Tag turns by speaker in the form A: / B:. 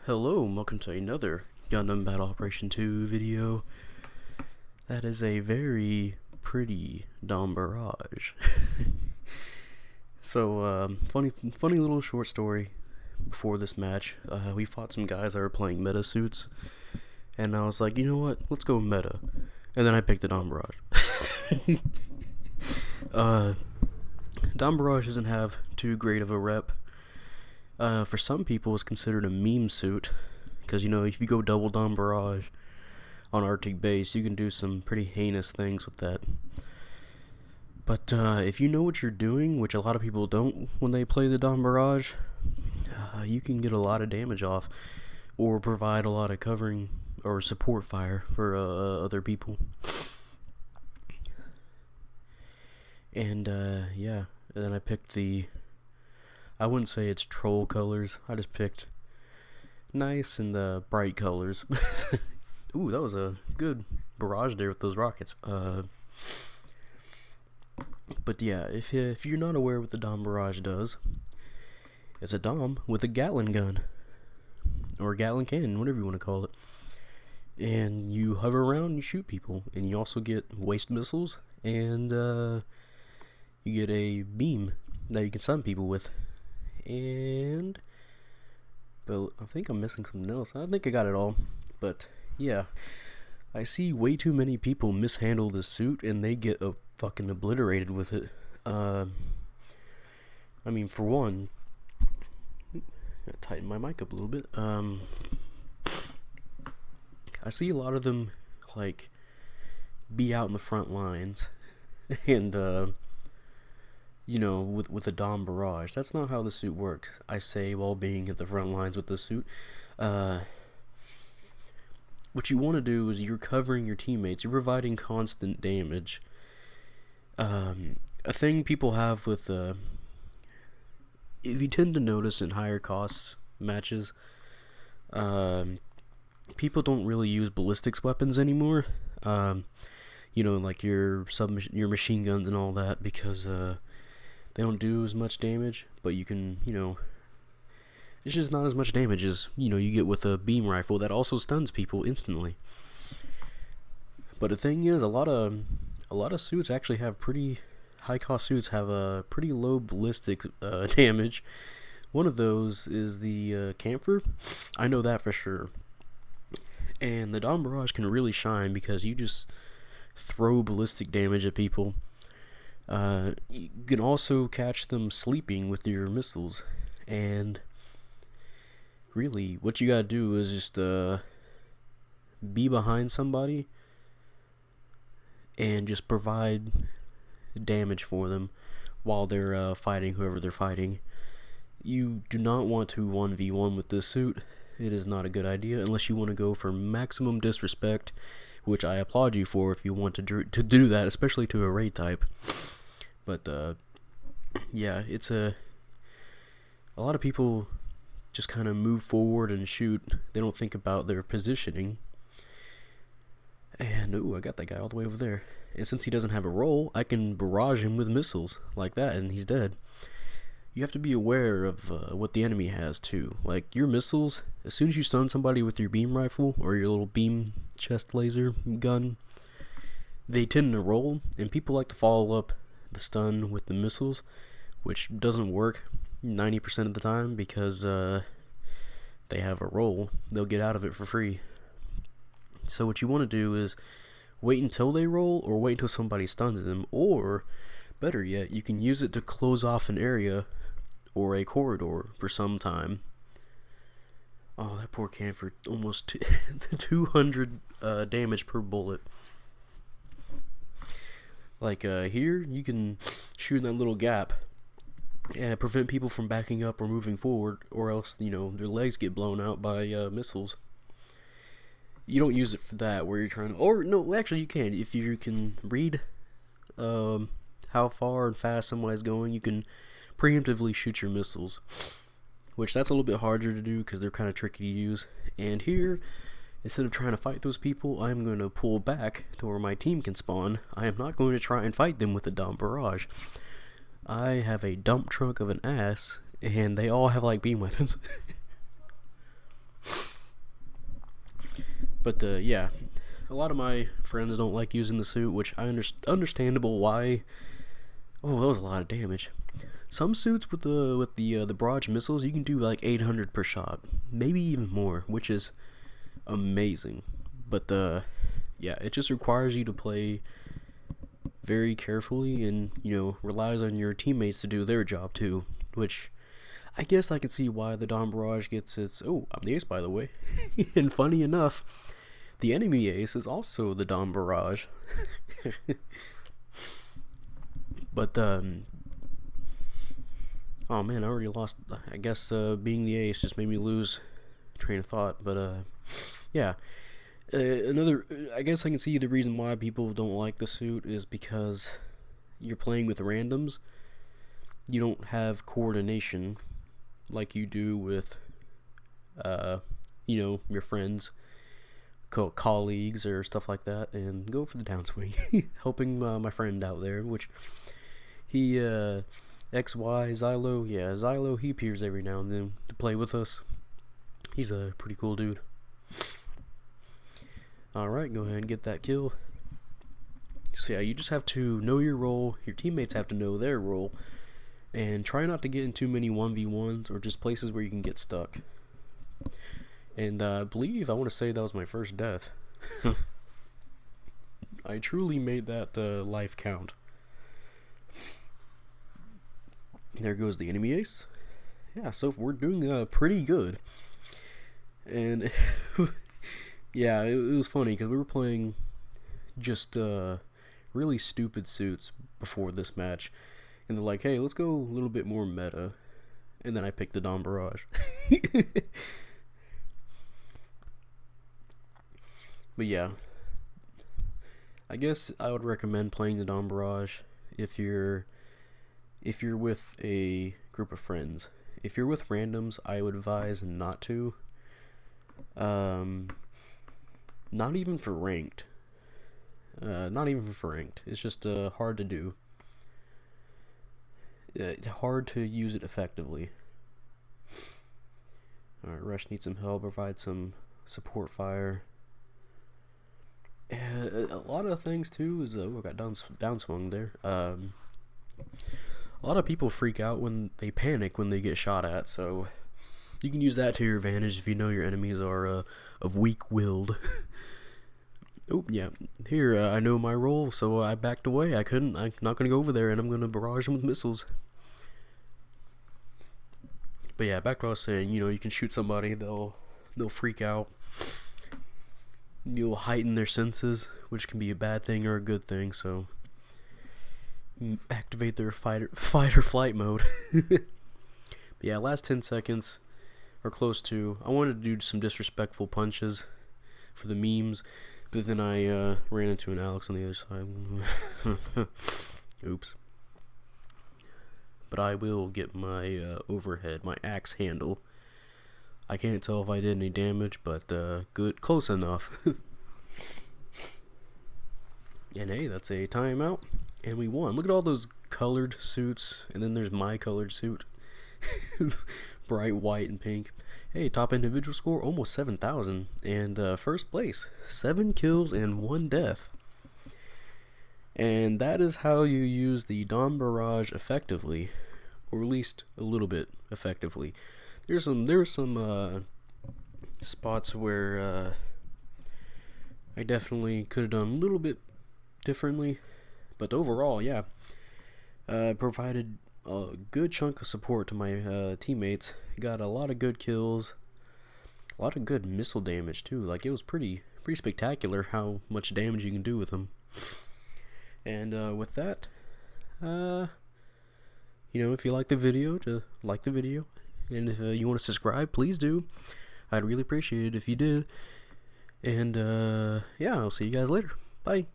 A: Hello and welcome to another Gundam Battle Operation 2 video. That is a very pretty Barrage. So, funny little short story before this match. We fought some guys that were playing meta suits, and I was like, you know what, let's go meta. And then I picked the Barrage. Barrage doesn't have too great of a rep. For some people, it's considered a meme suit, because, you know, if you go double Barrage on Arctic base, you can do some pretty heinous things with that. But if you know what you're doing, which a lot of people don't when they play the Barrage, you can get a lot of damage off, or provide a lot of covering or support fire for other people. And yeah, and then I picked I wouldn't say it's troll colors. I just picked nice and bright colors. Ooh, that was a good barrage there with those rockets. But yeah, if you're not aware what the Dom Barrage does, it's a Dom with a Gatling gun. Or a Gatling cannon, whatever you want to call it. And you hover around and you shoot people. And you also get waste missiles. And you get a beam that you can stun people with. But I think I'm missing something else. I think I got it all. But yeah, I see way too many people mishandle this suit and they get fucking obliterated with it. I mean, for one, gotta tighten my mic up a little bit. I see a lot of them like be out in the front lines and you know, with a Dom Barrage. That's not how the suit works, I say, while being at the front lines with the suit. What you want to do is you're covering your teammates. You're providing constant damage. A thing people have with... if you tend to notice in higher cost matches, people don't really use ballistics weapons anymore. You know, like your machine guns and all that, because... they don't do as much damage, but you can, you know, it's just not as much damage as, you know, you get with a beam rifle that also stuns people instantly. But the thing is, a lot of suits actually have pretty high cost suits have a pretty low ballistic damage. One of those is the Camphor. I know that for sure. And the Dom Barrage can really shine because you just throw ballistic damage at people. You can also catch them sleeping with your missiles, and really what you gotta do is just be behind somebody and just provide damage for them while they're fighting whoever they're fighting. You do not want to 1v1 with this suit. It is not a good idea unless you want to go for maximum disrespect, which I applaud you for if you want to do that, especially to a raid type. But yeah, it's a lot of people just kind of move forward and shoot. They don't think about their positioning. And ooh, I got that guy all the way over there. And since he doesn't have a roll, I can barrage him with missiles like that, and he's dead. You have to be aware of what the enemy has too. Like your missiles, as soon as you stun somebody with your beam rifle or your little beam chest laser gun, they tend to roll, and people like to follow up the stun with the missiles, which doesn't work 90% of the time because they have a roll. They'll get out of it for free. So what you want to do is wait until they roll, or wait until somebody stuns them, or better yet, you can use it to close off an area or a corridor for some time. Oh, that poor Camphor, almost 200 damage per bullet. Like here, you can shoot in that little gap and prevent people from backing up or moving forward, or else, you know, their legs get blown out by missiles. You don't use it for that, where you're trying to, or no, actually you can. If you can read how far and fast somebody's going, you can preemptively shoot your missiles, which that's a little bit harder to do because they're kind of tricky to use. And here, instead of trying to fight those people, I'm going to pull back to where my team can spawn. I am not going to try and fight them with a Dom Barrage. I have a dump truck of an ass, and they all have like beam weapons. But yeah, a lot of my friends don't like using the suit, which understandable why. Oh, that was a lot of damage. Some suits with the barrage missiles, you can do like 800 per shot, maybe even more, which is amazing. But yeah, it just requires you to play very carefully, and relies on your teammates to do their job too, which I guess I can see why the Dom Barrage gets its. Oh, I'm the ace, by the way. And funny enough, the enemy ace is also the Dom Barrage. But oh man, I already lost. I guess being the ace just made me lose train of thought. But yeah, another. I guess I can see the reason why people don't like the suit is because you're playing with randoms. You don't have coordination like you do with, your friends, colleagues, or stuff like that, and go for the downswing. Helping my friend out there, which he, XY, Xylo, yeah, Xylo, he appears every now and then to play with us. He's a pretty cool dude. Alright, go ahead and get that kill. So yeah, you just have to know your role, your teammates have to know their role, and try not to get in too many 1v1s or just places where you can get stuck. And I believe, I want to say that was my first death. I truly made that life count. There goes the enemy ace. Yeah, so we're doing pretty good. And yeah, it was funny because we were playing just really stupid suits before this match. And they're like, hey, let's go a little bit more meta. And then I picked the Dom Barrage. But yeah, I guess I would recommend playing the Dom Barrage if you're with a group of friends. If you're with randoms, I would advise not to. Not even for ranked. It's just hard to do. It's hard to use it effectively. Alright, Rush needs some help. Provide some support fire. A lot of things too is we got downswung there. A lot of people freak out when they panic when they get shot at, so you can use that to your advantage if you know your enemies are of weak-willed. Oh yeah, here I know my role, so I backed away. I'm not gonna go over there, and I'm gonna barrage them with missiles. But yeah, back to what I was saying. You can shoot somebody, they'll freak out. You'll heighten their senses, which can be a bad thing or a good thing. So activate their fight or flight mode. But yeah, last 10 seconds or close to. I wanted to do some disrespectful punches for the memes, but then I ran into an Alex on the other side. Oops. But I will get my overhead, my axe handle. I can't tell if I did any damage, but good, close enough. And hey, that's a timeout, and we won. Look at all those colored suits, and then there's my colored suit. Bright white and pink. Hey, top individual score, almost 7,000. And first place, 7 kills and 1 death. And that is how you use the Dom Barrage effectively, or at least a little bit effectively. There were some spots where I definitely could have done a little bit differently, but overall, yeah, provided a good chunk of support to my teammates. Got a lot of good kills, a lot of good missile damage too. Like, it was pretty spectacular how much damage you can do with them. And with that, if you like the video, just like the video. And if you want to subscribe, please do. I'd really appreciate it if you did. And yeah, I'll see you guys later. Bye.